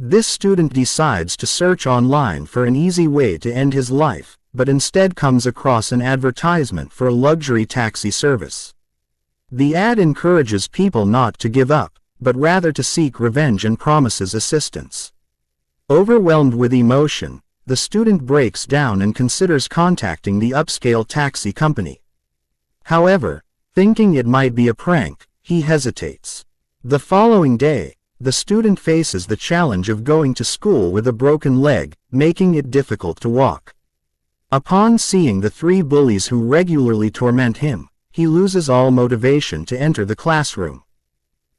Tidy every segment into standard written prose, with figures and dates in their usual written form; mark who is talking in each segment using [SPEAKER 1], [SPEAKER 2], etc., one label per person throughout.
[SPEAKER 1] This student decides to search online for an easy way to end his life, but instead comes across an advertisement for a luxury taxi service. The ad encourages people not to give up, but rather to seek revenge and promises assistance. Overwhelmed with emotion, the student breaks down and considers contacting the upscale taxi company. However, thinking it might be a prank, he hesitates. The following day, the student faces the challenge of going to school with a broken leg, making it difficult to walk. Upon seeing the three bullies who regularly torment him, he loses all motivation to enter the classroom.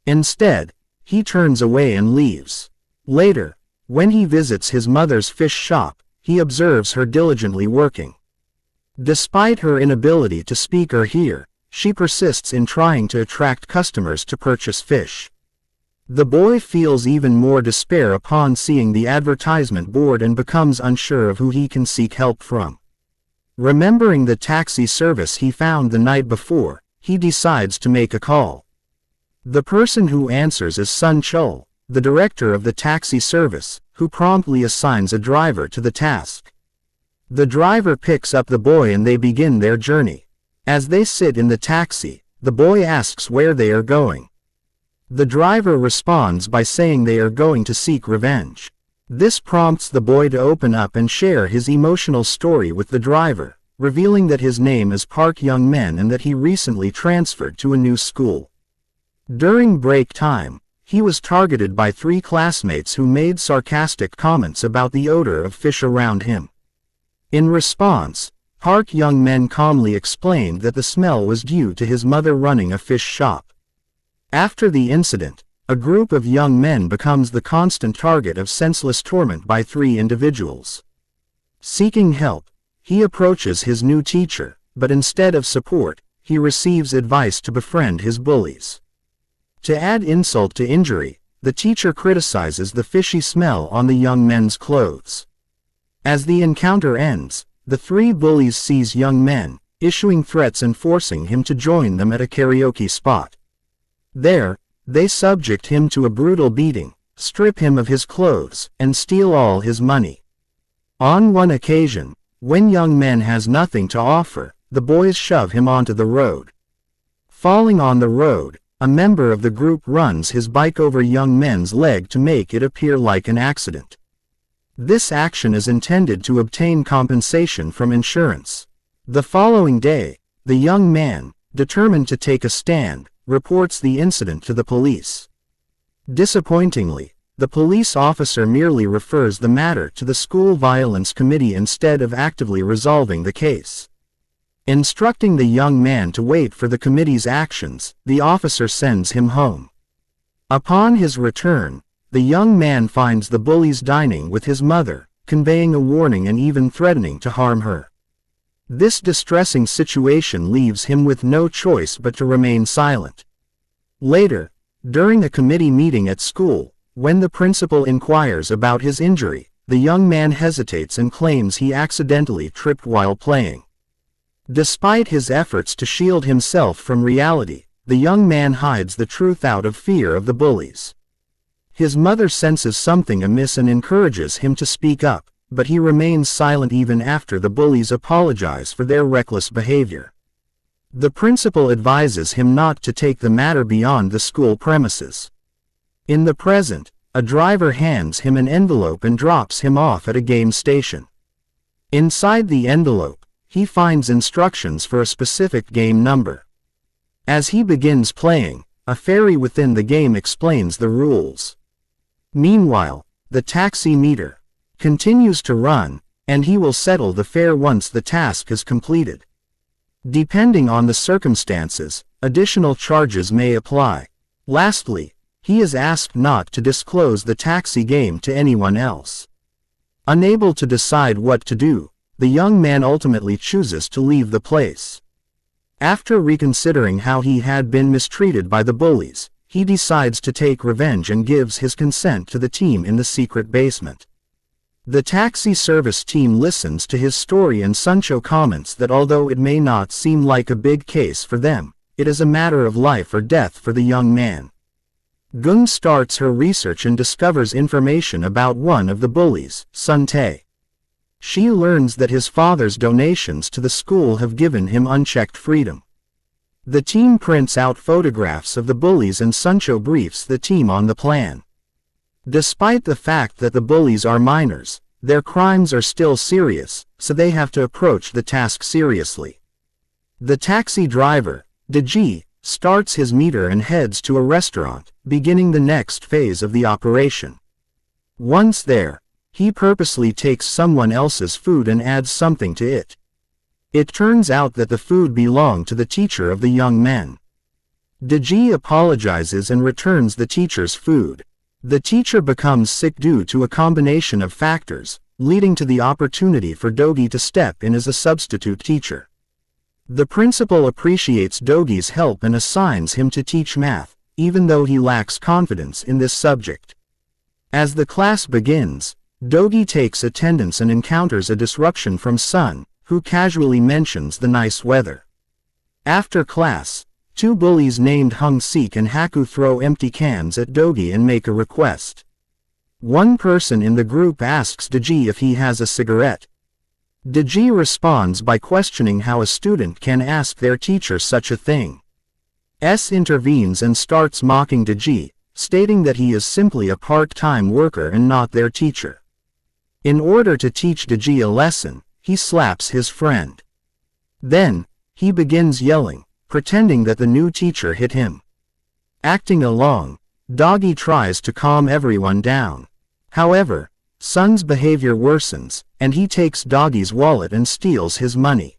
[SPEAKER 1] Instead, he turns away and leaves. Later, when he visits his mother's fish shop, he observes her diligently working. Despite her inability to speak or hear, she persists in trying to attract customers to purchase fish. The boy feels even more despair upon seeing the advertisement board and becomes unsure of who he can seek help from. Remembering the taxi service he found the night before, he decides to make a call. The person who answers is Sung-chul, the director of the taxi service, who promptly assigns a driver to the task. The driver picks up the boy and they begin their journey. As they sit in the taxi, the boy asks where they are going. The driver responds by saying they are going to seek revenge. This prompts the boy to open up and share his emotional story with the driver, revealing that his name is Park Young-min and that he recently transferred to a new school. During break time, he was targeted by three classmates who made sarcastic comments about the odor of fish around him. In response, Park Young-min calmly explained that the smell was due to his mother running a fish shop. After the incident, a group of young men becomes the constant target of senseless torment by three individuals. Seeking help, he approaches his new teacher, but instead of support, he receives advice to befriend his bullies. To add insult to injury, the teacher criticizes the fishy smell on the young men's clothes. As the encounter ends, the three bullies seize young men, issuing threats and forcing him to join them at a karaoke spot. There, they subject him to a brutal beating, strip him of his clothes, and steal all his money. On one occasion, when young man has nothing to offer, the boys shove him onto the road. Falling on the road, a member of the group runs his bike over young men's leg to make it appear like an accident. This action is intended to obtain compensation from insurance. The following day, the young man, determined to take a stand, reports the incident to the police. Disappointingly, the police officer merely refers the matter to the school violence committee instead of actively resolving the case. Instructing the young man to wait for the committee's actions, the officer sends him home. Upon his return, the young man finds the bullies dining with his mother, conveying a warning and even threatening to harm her. This distressing situation leaves him with no choice but to remain silent. Later, during a committee meeting at school, when the principal inquires about his injury, the young man hesitates and claims he accidentally tripped while playing. Despite his efforts to shield himself from reality, the young man hides the truth out of fear of the bullies. His mother senses something amiss and encourages him to speak up, but he remains silent even after the bullies apologize for their reckless behavior. The principal advises him not to take the matter beyond the school premises. In the present, a driver hands him an envelope and drops him off at a game station. Inside the envelope, he finds instructions for a specific game number. As he begins playing, a fairy within the game explains the rules. Meanwhile, the taxi meter continues to run, and he will settle the fare once the task is completed. Depending on the circumstances, additional charges may apply. Lastly, he is asked not to disclose the taxi game to anyone else. Unable to decide what to do, the young man ultimately chooses to leave the place. After reconsidering how he had been mistreated by the bullies, he decides to take revenge and gives his consent to the team in the secret basement. The taxi service team listens to his story and Sung-chul comments that although it may not seem like a big case for them, it is a matter of life or death for the young man. Gun starts her research and discovers information about one of the bullies, Sun-tae. She learns that his father's donations to the school have given him unchecked freedom. The team prints out photographs of the bullies and Sung-cho briefs the team on the plan. Despite the fact that the bullies are minors, their crimes are still serious, so they have to approach the task seriously. The taxi driver, Do-gi, starts his meter and heads to a restaurant, beginning the next phase of the operation. Once there, he purposely takes someone else's food and adds something to it. It turns out that the food belonged to the teacher of the young men. Do-gi apologizes and returns the teacher's food. The teacher becomes sick due to a combination of factors, leading to the opportunity for Do-gi to step in as a substitute teacher. The principal appreciates Do-gi's help and assigns him to teach math, even though he lacks confidence in this subject. As the class begins, Do-gi takes attendance and encounters a disruption from Sun, who casually mentions the nice weather. After class, two bullies named Hung-sik and Haku throw empty cans at Do-gi and make a request. One person in the group asks Do-gi if he has a cigarette. Do-gi responds by questioning how a student can ask their teacher such a thing. S intervenes and starts mocking Do-gi, stating that he is simply a part-time worker and not their teacher. In order to teach Do-gi a lesson, he slaps his friend. Then, he begins yelling, pretending that the new teacher hit him. Acting along, Do-gi tries to calm everyone down. However, Sun's behavior worsens, and he takes Do-gi's wallet and steals his money.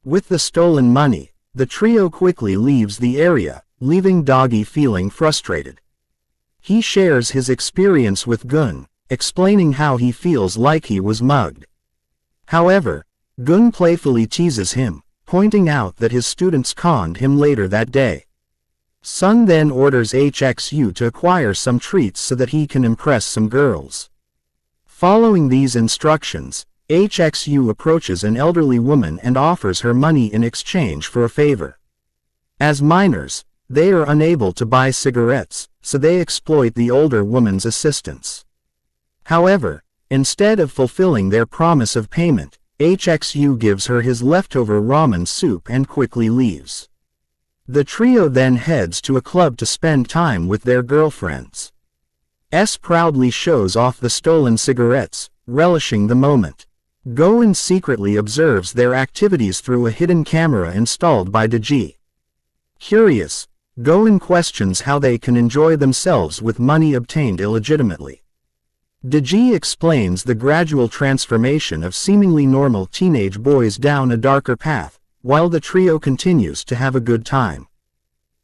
[SPEAKER 1] With the stolen money, the trio quickly leaves the area, leaving Do-gi feeling frustrated. He shares his experience with Gun, explaining how he feels like he was mugged. However, Gun playfully teases him, pointing out that his students conned him later that day. Sun then orders HXU to acquire some treats so that he can impress some girls. Following these instructions, HXU approaches an elderly woman and offers her money in exchange for a favor. As minors, they are unable to buy cigarettes, so they exploit the older woman's assistance. However, instead of fulfilling their promise of payment, HXU gives her his leftover ramen soup and quickly leaves. The trio then heads to a club to spend time with their girlfriends. S proudly shows off the stolen cigarettes, relishing the moment. Go-eun secretly observes their activities through a hidden camera installed by Do-gi. Curious, Go-eun questions how they can enjoy themselves with money obtained illegitimately. Do-gi explains the gradual transformation of seemingly normal teenage boys down a darker path, while the trio continues to have a good time.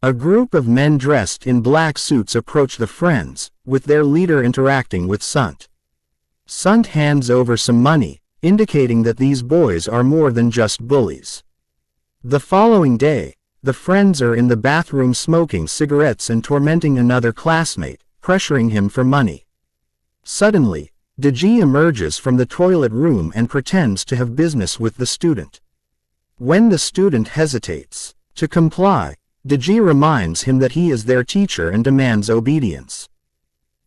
[SPEAKER 1] A group of men dressed in black suits approach the friends, with their leader interacting with Sunt. Sunt hands over some money, indicating that these boys are more than just bullies. The following day, the friends are in the bathroom smoking cigarettes and tormenting another classmate, pressuring him for money. Suddenly, Do-gi emerges from the toilet room and pretends to have business with the student. When the student hesitates to comply, Do-gi reminds him that he is their teacher and demands obedience.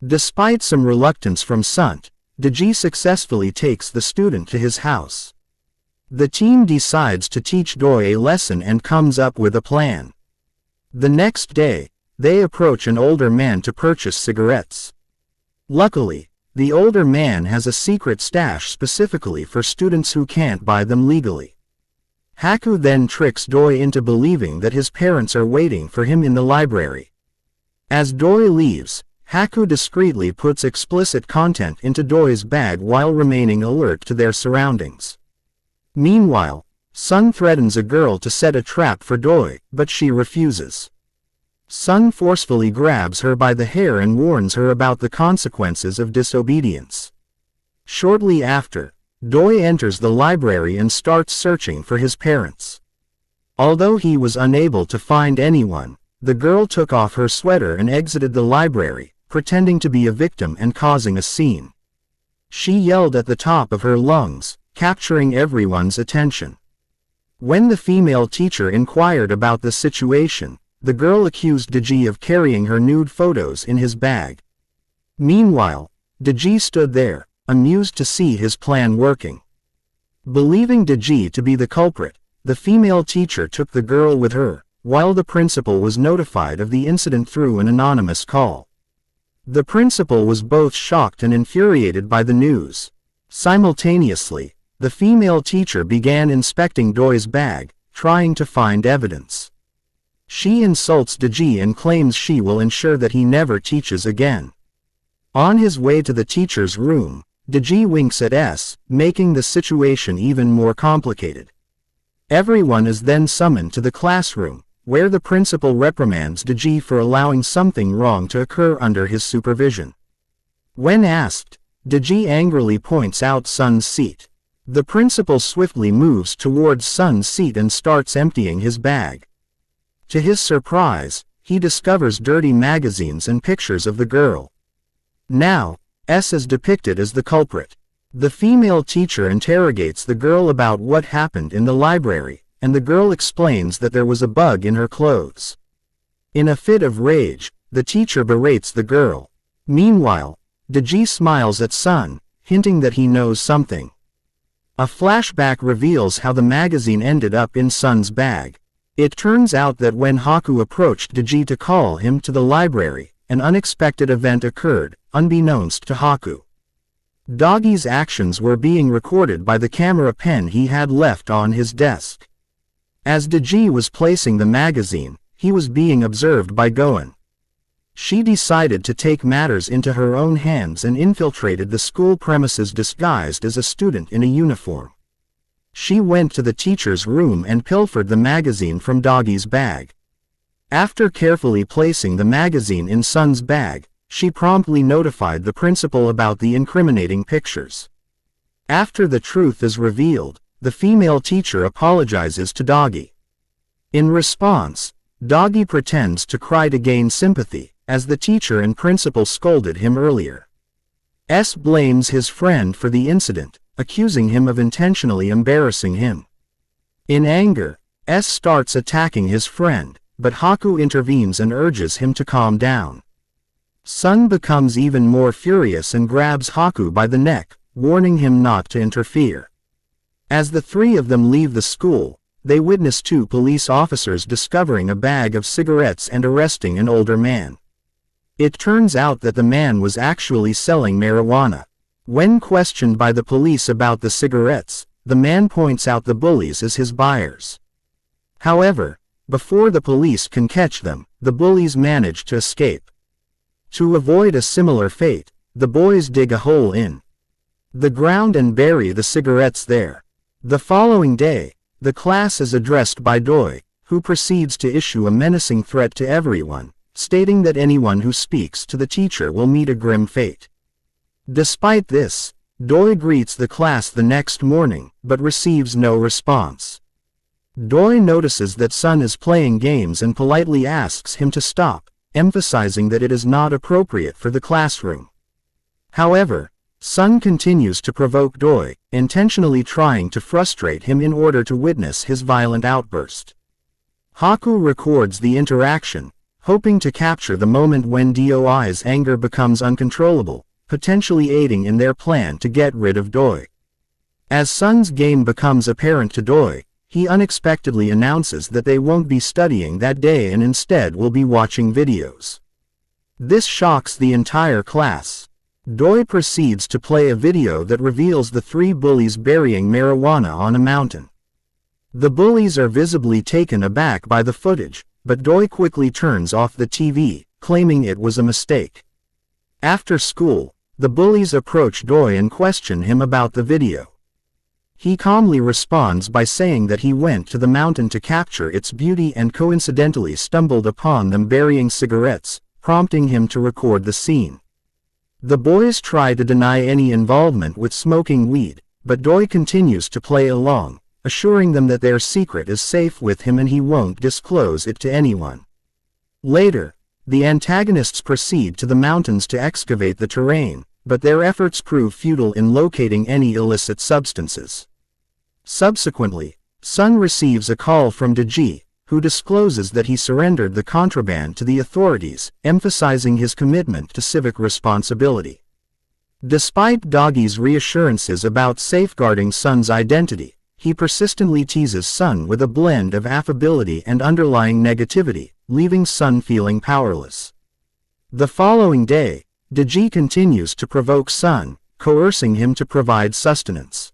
[SPEAKER 1] Despite some reluctance from Sunt, Do-gi successfully takes the student to his house. The team decides to teach Doi a lesson and comes up with a plan. The next day, they approach an older man to purchase cigarettes. Luckily, the older man has a secret stash specifically for students who can't buy them legally. Haku then tricks Doi into believing that his parents are waiting for him in the library. As Doi leaves, Haku discreetly puts explicit content into Doi's bag while remaining alert to their surroundings. Meanwhile, Sun threatens a girl to set a trap for Doi, but she refuses. Sun forcefully grabs her by the hair and warns her about the consequences of disobedience. Shortly after, Doi enters the library and starts searching for his parents. Although he was unable to find anyone, the girl took off her sweater and exited the library, pretending to be a victim and causing a scene. She yelled at the top of her lungs, capturing everyone's attention. When the female teacher inquired about the situation, the girl accused Do-gi of carrying her nude photos in his bag. Meanwhile, Do-gi stood there, amused to see his plan working. Believing Do-gi to be the culprit, the female teacher took the girl with her, while the principal was notified of the incident through an anonymous call. The principal was both shocked and infuriated by the news. Simultaneously, the female teacher began inspecting Doi's bag, trying to find evidence. She insults Do-gi and claims she will ensure that he never teaches again. On his way to the teacher's room, Do-gi winks at S, making the situation even more complicated. Everyone is then summoned to the classroom, where the principal reprimands Do-gi for allowing something wrong to occur under his supervision. When asked, Do-gi angrily points out Sun's seat. The principal swiftly moves towards Sun's seat and starts emptying his bag. To his surprise, he discovers dirty magazines and pictures of the girl. Now, S is depicted as the culprit. The female teacher interrogates the girl about what happened in the library, and the girl explains that there was a bug in her clothes. In a fit of rage, the teacher berates the girl. Meanwhile, Do-gi smiles at Sun, hinting that he knows something. A flashback reveals how the magazine ended up in Sun's bag. It turns out that when Haku approached Do-gi to call him to the library, an unexpected event occurred, unbeknownst to Haku. Do-gi's actions were being recorded by the camera pen he had left on his desk. As Do-gi was placing the magazine, he was being observed by Go-eun. She decided to take matters into her own hands and infiltrated the school premises disguised as a student in a uniform. She went to the teacher's room and pilfered the magazine from Do-gi's bag. After carefully placing the magazine in Sun's bag, she promptly notified the principal about the incriminating pictures. After the truth is revealed, the female teacher apologizes to Do-gi. In response, Do-gi pretends to cry to gain sympathy, as the teacher and principal scolded him earlier. S blames his friend for the incident, accusing him of intentionally embarrassing him. In anger, S starts attacking his friend, but Haku intervenes and urges him to calm down. Sun becomes even more furious and grabs Haku by the neck, warning him not to interfere. As the three of them leave the school, they witness two police officers discovering a bag of cigarettes and arresting an older man. It turns out that the man was actually selling marijuana. When questioned by the police about the cigarettes, the man points out the bullies as his buyers. However, before the police can catch them, the bullies manage to escape. To avoid a similar fate, the boys dig a hole in the ground and bury the cigarettes there. The following day, the class is addressed by Doi, who proceeds to issue a menacing threat to everyone, stating that anyone who speaks to the teacher will meet a grim fate. Despite this, Doi greets the class the next morning, but receives no response. Doi notices that Sun is playing games and politely asks him to stop, emphasizing that it is not appropriate for the classroom. However, Sun continues to provoke Doi, intentionally trying to frustrate him in order to witness his violent outburst. Haku records the interaction, hoping to capture the moment when Doi's anger becomes uncontrollable, potentially aiding in their plan to get rid of Doi. As Sun's game becomes apparent to Doi, he unexpectedly announces that they won't be studying that day and instead will be watching videos. This shocks the entire class. Doi proceeds to play a video that reveals the three bullies burying marijuana on a mountain. The bullies are visibly taken aback by the footage, but Doi quickly turns off the TV, claiming it was a mistake. After school, the bullies approach Doi and question him about the video. He calmly responds by saying that he went to the mountain to capture its beauty and coincidentally stumbled upon them burying cigarettes, prompting him to record the scene. The boys try to deny any involvement with smoking weed, but Doi continues to play along, assuring them that their secret is safe with him and he won't disclose it to anyone. Later, the antagonists proceed to the mountains to excavate the terrain, but their efforts prove futile in locating any illicit substances. Subsequently, Sun receives a call from Do-gi, who discloses that he surrendered the contraband to the authorities, emphasizing his commitment to civic responsibility. Despite Do-gi's reassurances about safeguarding Sun's identity, he persistently teases Sun with a blend of affability and underlying negativity, leaving Sun feeling powerless. The following day, Do-gi continues to provoke Sun, coercing him to provide sustenance.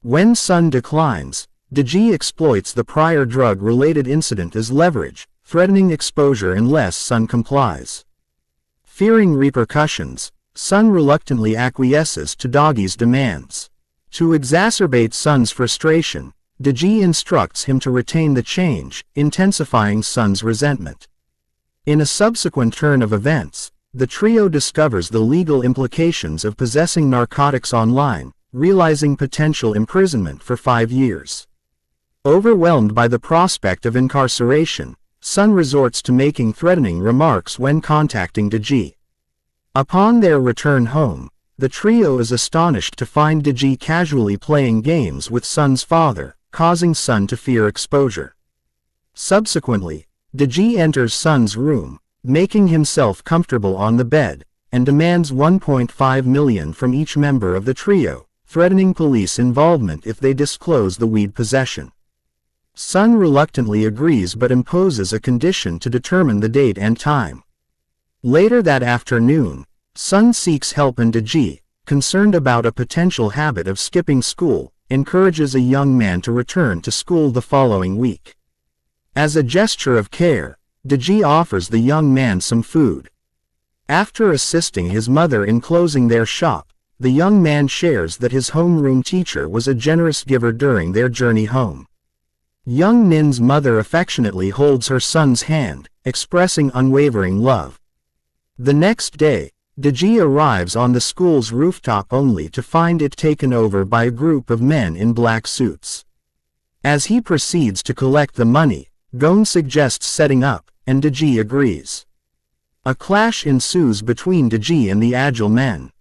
[SPEAKER 1] When Sun declines, Do-gi exploits the prior drug-related incident as leverage, threatening exposure unless Sun complies. Fearing repercussions, Sun reluctantly acquiesces to Do-gi's demands. To exacerbate Sun's frustration, Do-gi instructs him to retain the change, intensifying Sun's resentment. In a subsequent turn of events, the trio discovers the legal implications of possessing narcotics online, realizing potential imprisonment for 5 years. Overwhelmed by the prospect of incarceration, Sun resorts to making threatening remarks when contacting Do-gi. Upon their return home, the trio is astonished to find Do-gi casually playing games with Sun's father, causing Sun to fear exposure. Subsequently, Do-gi enters Sun's room, making himself comfortable on the bed, and demands 1.5 million from each member of the trio, threatening police involvement if they disclose the weed possession. Sun reluctantly agrees but imposes a condition to determine the date and time. Later that afternoon, Sun seeks help and Do-gi, concerned about a potential habit of skipping school, encourages a young man to return to school the following week. As a gesture of care, Do-gi offers the young man some food. After assisting his mother in closing their shop, the young man shares that his homeroom teacher was a generous giver during their journey home. Young Nin's mother affectionately holds her son's hand, expressing unwavering love. The next day, Do-gi arrives on the school's rooftop only to find it taken over by a group of men in black suits. As he proceeds to collect the money, Go-eun suggests setting up, and Do-gi agrees. A clash ensues between Do-gi and the agile men.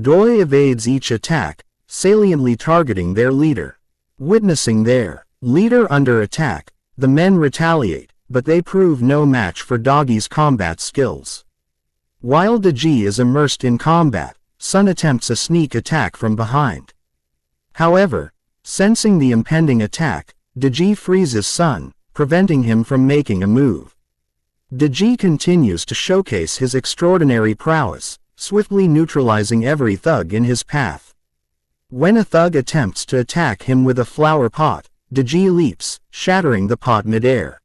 [SPEAKER 1] Doi evades each attack, saliently targeting their leader. Witnessing their leader under attack, the men retaliate, but they prove no match for Do-gi's combat skills. While Do-gi is immersed in combat, Sun attempts a sneak attack from behind. However, sensing the impending attack, Do-gi freezes Sun, preventing him from making a move. Do-gi continues to showcase his extraordinary prowess, swiftly neutralizing every thug in his path. When a thug attempts to attack him with a flower pot, Do-gi leaps, shattering the pot midair.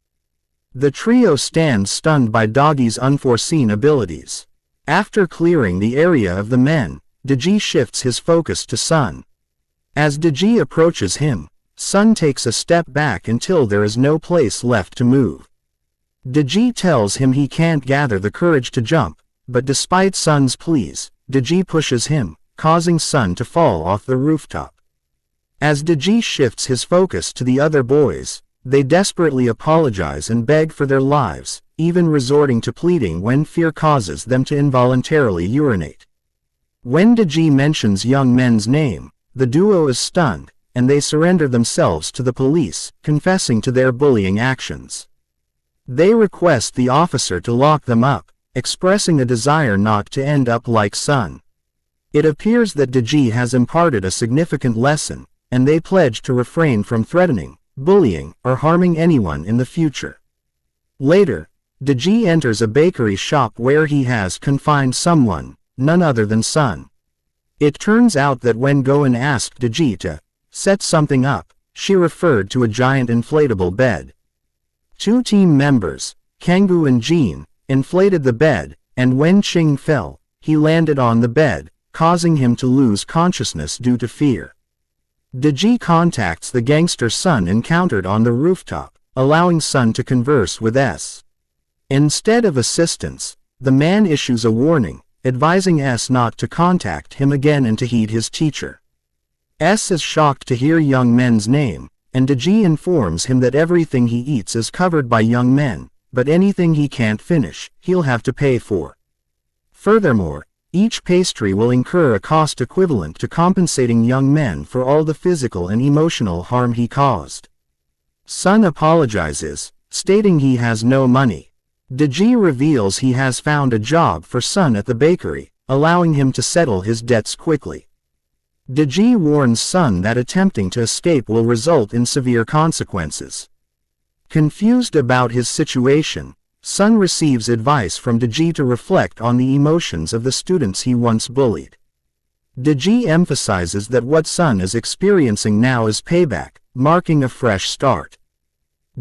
[SPEAKER 1] The trio stands stunned by Do-gi's unforeseen abilities. After clearing the area of the men, Do-gi shifts his focus to Sun. As Do-gi approaches him, Sun takes a step back until there is no place left to move. Do-gi tells him he can't gather the courage to jump, but despite Sun's pleas, Do-gi pushes him, causing Sun to fall off the rooftop. As Do-gi shifts his focus to the other boys, they desperately apologize and beg for their lives, even resorting to pleading when fear causes them to involuntarily urinate. When Do-gi mentions young men's name, the duo is stunned, and they surrender themselves to the police, confessing to their bullying actions. They request the officer to lock them up, expressing a desire not to end up like Sun. It appears that Do-gi has imparted a significant lesson, and they pledge to refrain from threatening, bullying, or harming anyone in the future. Later, Do-gi enters a bakery shop where he has confined someone, none other than Sun. It turns out that when Go-eun asked Do-gi to set something up, she referred to a giant inflatable bed. Two team members, Kang-gooBae and Jin, inflated the bed, and when Ching fell, he landed on the bed, causing him to lose consciousness due to fear. Do-gi contacts the gangster Sun encountered on the rooftop, allowing Sun to converse with S. Instead of assistance, the man issues a warning, advising S not to contact him again and to heed his teacher. S is shocked to hear young men's name, and Do-gi informs him that everything he eats is covered by young men, but anything he can't finish, he'll have to pay for. Furthermore, each pastry will incur a cost equivalent to compensating young men for all the physical and emotional harm he caused. Sun apologizes, stating he has no money. Do-gi reveals he has found a job for Sun at the bakery, allowing him to settle his debts quickly. Do-gi warns Sun that attempting to escape will result in severe consequences. Confused about his situation, Sun receives advice from Do-gi to reflect on the emotions of the students he once bullied. Do-gi emphasizes that what Sun is experiencing now is payback, marking a fresh start.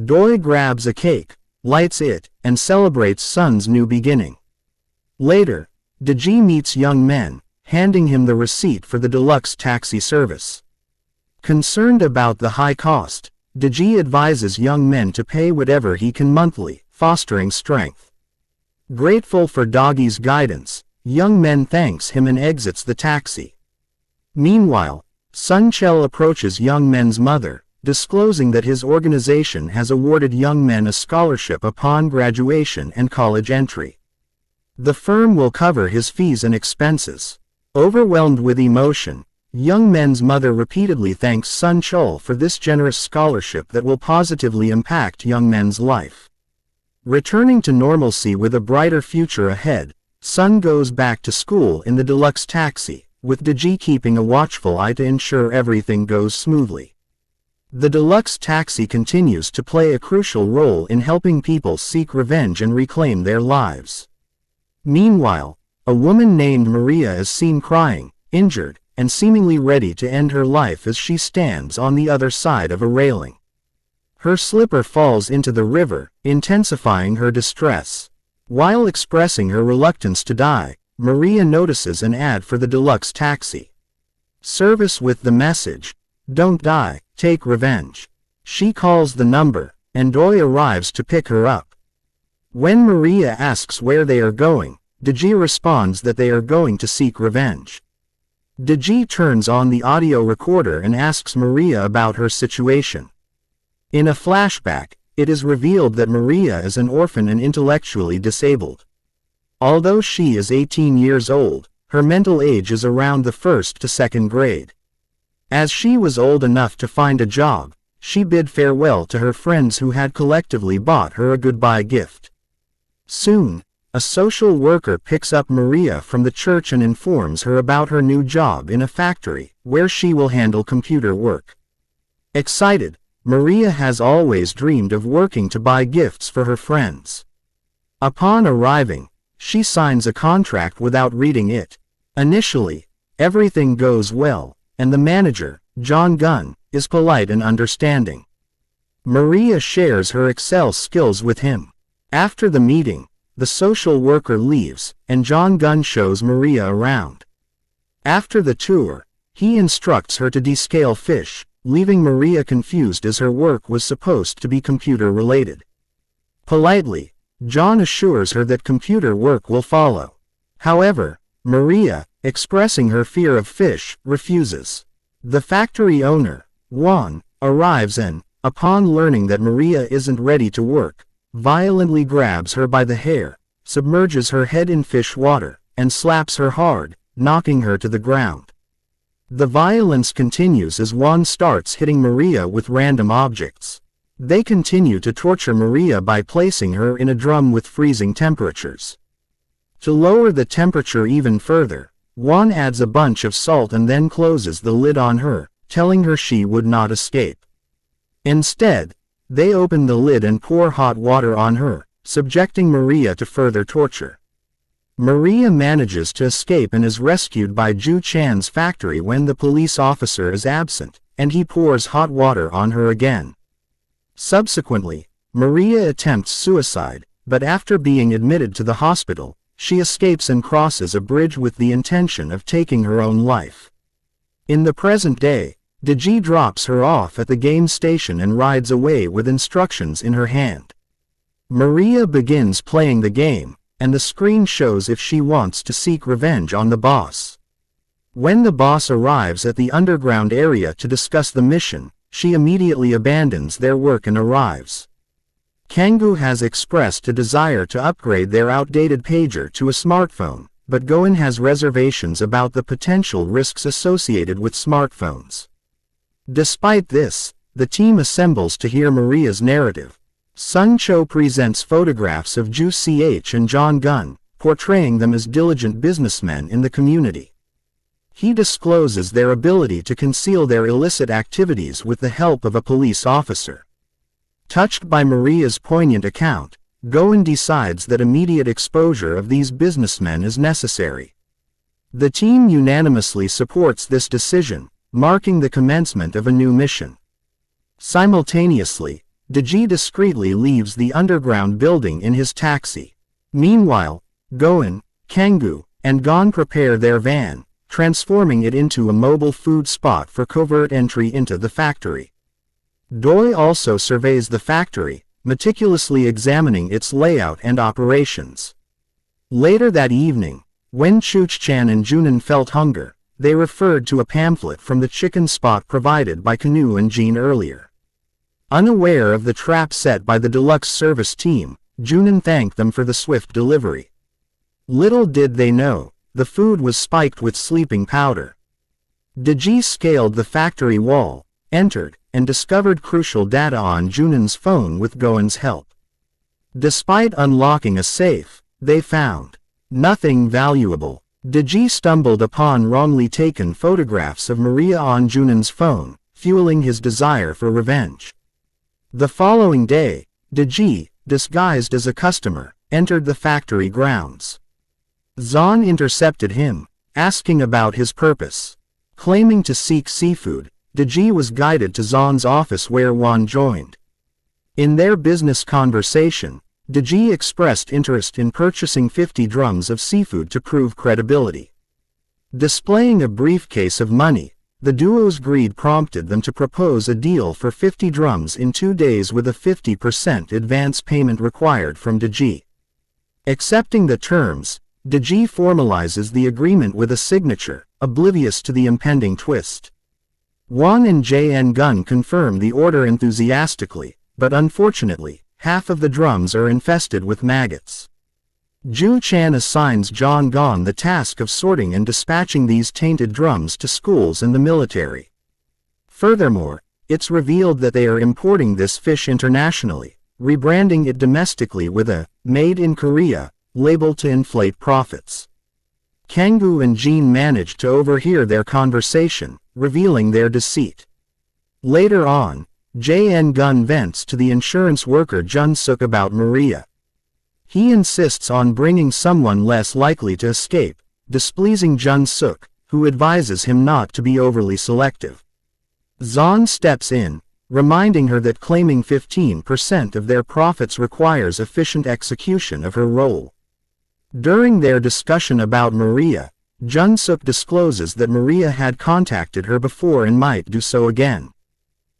[SPEAKER 1] Doi grabs a cake, lights it, and celebrates Sun's new beginning. Later, Do-gi meets young men, handing him the receipt for the deluxe taxi service. Concerned about the high cost, Do-gi advises young men to pay whatever he can monthly, fostering strength. Grateful for Do-gi's guidance, young men thanks him and exits the taxi. Meanwhile, Sung-chul approaches young men's mother, disclosing that his organization has awarded young men a scholarship upon graduation and college entry. The firm will cover his fees and expenses. Overwhelmed with emotion, young men's mother repeatedly thanks Sung-chul for this generous scholarship that will positively impact young men's life. Returning to normalcy with a brighter future ahead, Sun goes back to school in the deluxe taxi, with Do-gi keeping a watchful eye to ensure everything goes smoothly. The deluxe taxi continues to play a crucial role in helping people seek revenge and reclaim their lives. Meanwhile, a woman named Maria is seen crying, injured, and seemingly ready to end her life as she stands on the other side of a railing. Her slipper falls into the river, intensifying her distress. While expressing her reluctance to die, Maria notices an ad for the deluxe taxi service with the message, "Don't die, take revenge." She calls the number, and Doi arrives to pick her up. When Maria asks where they are going, Do-gi responds that they are going to seek revenge. Do-gi turns on the audio recorder and asks Maria about her situation. In a flashback, it is revealed that Maria is an orphan and intellectually disabled. Although she is 18 years old, her mental age is around the 1st to 2nd grade. As she was old enough to find a job, she bid farewell to her friends who had collectively bought her a goodbye gift. Soon, a social worker picks up Maria from the church and informs her about her new job in a factory, where she will handle computer work. Excited, Maria has always dreamed of working to buy gifts for her friends. Upon arriving, she signs a contract without reading it. Initially, everything goes well, and the manager, Jang, is polite and understanding. Maria shares her Excel skills with him. After the meeting, the social worker leaves, and Jang shows Maria around. After the tour, he instructs her to descale fish, leaving Maria confused as her work was supposed to be computer-related. Politely, John assures her that computer work will follow. However, Maria, expressing her fear of fish, refuses. The factory owner, Won, arrives and, upon learning that Maria isn't ready to work, violently grabs her by the hair, submerges her head in fish water, and slaps her hard, knocking her to the ground. The violence continues as Won starts hitting Maria with random objects. They continue to torture Maria by placing her in a drum with freezing temperatures. To lower the temperature even further, Won adds a bunch of salt and then closes the lid on her, telling her she would not escape. Instead, they open the lid and pour hot water on her, subjecting Maria to further torture. Maria manages to escape and is rescued by Ju Chan's factory when the police officer is absent, and he pours hot water on her again. Subsequently, Maria attempts suicide, but after being admitted to the hospital, she escapes and crosses a bridge with the intention of taking her own life. In the present day, Do-gi drops her off at the game station and rides away with instructions in her hand. Maria begins playing the game, and the screen shows if she wants to seek revenge on the boss. When the boss arrives at the underground area to discuss the mission, she immediately abandons their work and arrives. Kang-gooBae has expressed a desire to upgrade their outdated pager to a smartphone, but Go-eun has reservations about the potential risks associated with smartphones. Despite this, the team assembles to hear Maria's narrative. Sung-chulPyo presents photographs of Je-hoon and Jang, portraying them as diligent businessmen in the community. He discloses their ability to conceal their illicit activities with the help of a police officer. Touched by Maria's poignant account, Go-eun decides that immediate exposure of these businessmen is necessary. The team unanimously supports this decision, marking the commencement of a new mission. Simultaneously, Do-gi discreetly leaves the underground building in his taxi. Meanwhile, Go-eun, Kang-gooBae, and Jang prepare their van, transforming it into a mobile food spot for covert entry into the factory. Doi also surveys the factory, meticulously examining its layout and operations. Later that evening, when Hyuk-jin and Jin-eon felt hunger, they referred to a pamphlet from the chicken spot provided by Go-eunJang earlier. Unaware of the trap set by the deluxe service team, Jin-eon thanked them for the swift delivery. Little did they know, the food was spiked with sleeping powder. Do-gi scaled the factory wall, entered, and discovered crucial data on Jin-eon's phone with Go-eun's help. Despite unlocking a safe, they found nothing valuable. Do-gi stumbled upon wrongly taken photographs of Maria on Jin-eon's phone, fueling his desire for revenge. The following day, Do-gi, disguised as a customer, entered the factory grounds. Jang intercepted him, asking about his purpose. Claiming to seek seafood, Do-gi was guided to Jang's office where Won joined. In their business conversation, Do-gi expressed interest in purchasing 50 drums of seafood to prove credibility. Displaying a briefcase of money, the duo's greed prompted them to propose a deal for 50 drums in 2 days with a 50% advance payment required from Do-gi. Accepting the terms, Do-gi formalizes the agreement with a signature, oblivious to the impending twist. Won and Jin-eon confirm the order enthusiastically, but unfortunately, half of the drums are infested with maggots. Ju-chan assigns Jang the task of sorting and dispatching these tainted drums to schools and the military. Furthermore, it's revealed that they are importing this fish internationally, rebranding it domestically with a "Made in Korea" label to inflate profits. Kyung-gooBae manage to overhear their conversation, revealing their deceit. Later on, Jin-eon vents to the insurance worker Jun-suk about Maria. He insists on bringing someone less likely to escape, displeasing Jun-suk, who advises him not to be overly selective. Jang steps in, reminding her that claiming 15% of their profits requires efficient execution of her role. During their discussion about Maria, Jun-suk discloses that Maria had contacted her before and might do so again.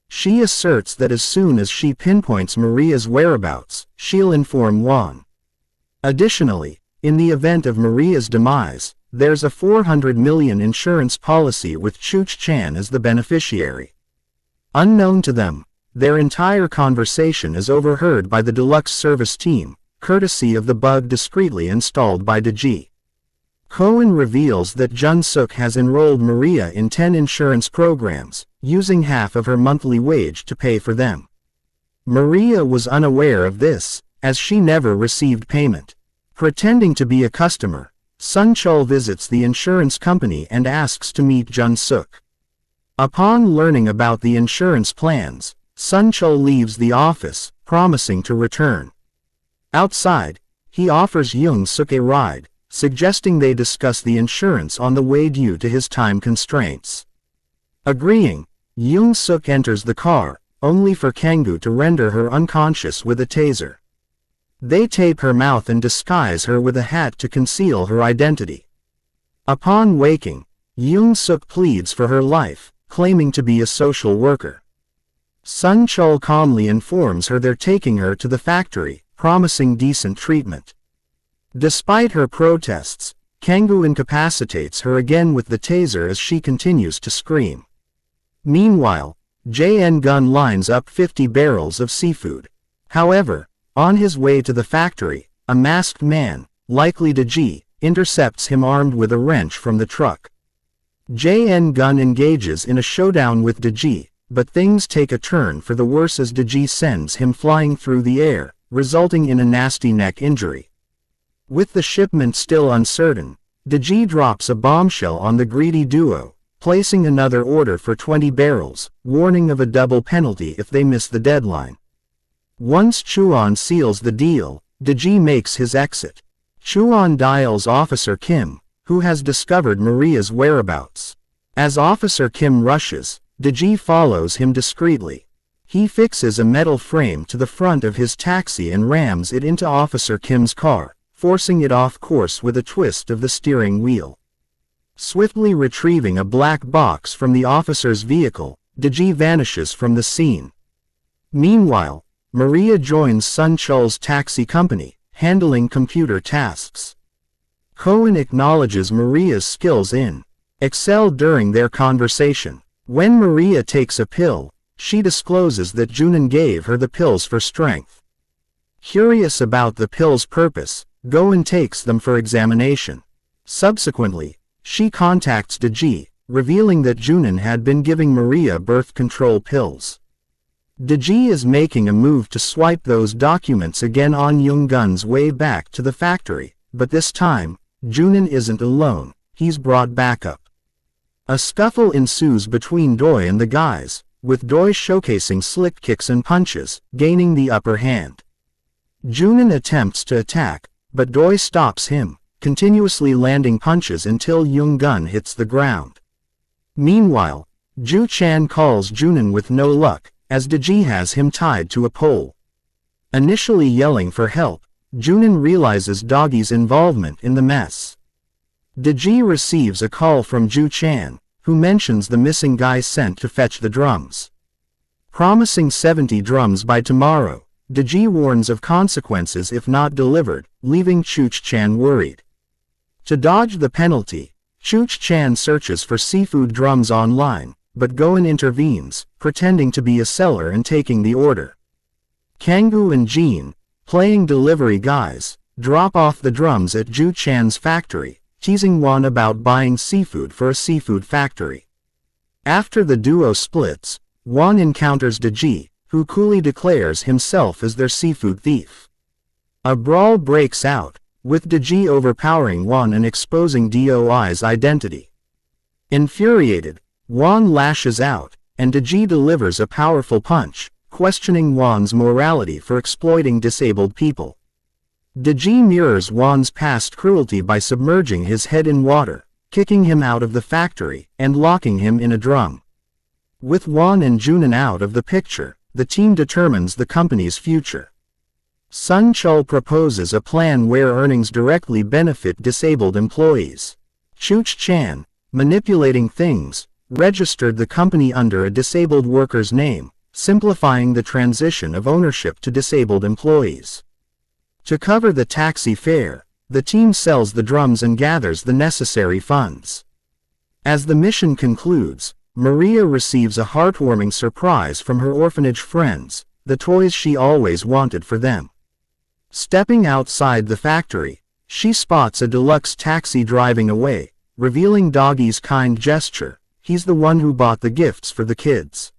[SPEAKER 1] She asserts that as soon as she pinpoints Maria's whereabouts, she'll inform Won. Additionally, in the event of Maria's demise, there's a 400 million insurance policy with Hyuk-jin as the beneficiary. Unknown to them, their entire conversation is overheard by the deluxe service team, courtesy of the bug discreetly installed by Do-gi. Go-eun reveals that Jun-suk has enrolled Maria in 10 insurance programs, using half of her monthly wage to pay for them. Maria was unaware of this, as she never received payment. Pretending to be a customer, Sung-chul visits the insurance company and asks to meet Jun-suk. Upon learning about the insurance plans, Sung-chul leaves the office, promising to return. Outside, he offers Young-suk a ride, suggesting they discuss the insurance on the way due to his time constraints. Agreeing, Young-suk enters the car, only for Kang-gooBae to render her unconscious with a taser. They tape her mouth and disguise her with a hat to conceal her identity. Upon waking, Young-suk pleads for her life, claiming to be a social worker. Sung-chul calmly informs her they're taking her to the factory, promising decent treatment. Despite her protests, Kang-gooBae incapacitates her again with the taser as she continues to scream. Meanwhile, Jin-eon lines up 50 barrels of seafood. However, on his way to the factory, a masked man, likely Do-gi, intercepts him armed with a wrench from the truck. Jin-eon engages in a showdown with Do-gi, but things take a turn for the worse as Do-gi sends him flying through the air, resulting in a nasty neck injury. With the shipment still uncertain, Do-gi drops a bombshell on the greedy duo, placing another order for 20 barrels, warning of a double penalty if they miss the deadline. Once Chuan seals the deal, Do-gi makes his exit. Chuan dials Officer Kim, who has discovered Maria's whereabouts. As Officer Kim rushes, Do-gi follows him discreetly. He fixes a metal frame to the front of his taxi and rams it into Officer Kim's car, forcing it off course with a twist of the steering wheel. Swiftly retrieving a black box from the officer's vehicle, Do-gi vanishes from the scene. Meanwhile, Maria joins Sung-chul's taxi company, handling computer tasks. Ko-eun acknowledges Maria's skills in Excel during their conversation. When Maria takes a pill, she discloses that Je-hoon gave her the pills for strength. Curious about the pills' purpose, Go-eun takes them for examination. Subsequently, she contacts Do-gi, revealing that Je-hoon had been giving Maria birth control pills. Do-gi is making a move to swipe those documents again on Young-gun's way back to the factory, but this time, Je-hoon isn't alone, he's brought backup. A scuffle ensues between Doi and the guys, with Doi showcasing slick kicks and punches, gaining the upper hand. Je-hoon attempts to attack, but Doi stops him, continuously landing punches until Young-gun hits the ground. Meanwhile, Ju-chan calls Je-hoon with no luck, as Do-gi has him tied to a pole. Initially yelling for help, Je-hoon realizes Doggy's involvement in the mess. Do-gi receives a call from Ju-chan, who mentions the missing guy sent to fetch the drums. Promising 70 drums by tomorrow, Do-gi warns of consequences if not delivered, leaving Chu-chan worried. To dodge the penalty, Chu-chan searches for seafood drums online, but Go-eun intervenes, pretending to be a seller and taking the order. Kang-gu and Jin, playing delivery guys, drop off the drums at Ju-chan's factory, teasing Won about buying seafood for a seafood factory. After the duo splits, Won encounters Do-gi, who coolly declares himself as their seafood thief. A brawl breaks out, with Do-gi overpowering Won and exposing Doi's identity. Infuriated, Won lashes out, and Do-gi delivers a powerful punch, questioning Won's morality for exploiting disabled people. Do-gi mirrors Won's past cruelty by submerging his head in water, kicking him out of the factory, and locking him in a drum. With Won and Je-hoon out of the picture, the team determines the company's future. Sung-chul proposes a plan where earnings directly benefit disabled employees. Chu-chan, manipulating things, registered the company under a disabled worker's name, simplifying the transition of ownership to disabled employees. To cover the taxi fare, the team sells the drums and gathers the necessary funds. As the mission concludes, Maria receives a heartwarming surprise from her orphanage friends, the toys she always wanted for them. Stepping outside the factory, she spots a deluxe taxi driving away, revealing Doggy's kind gesture. He's the one who bought the gifts for the kids.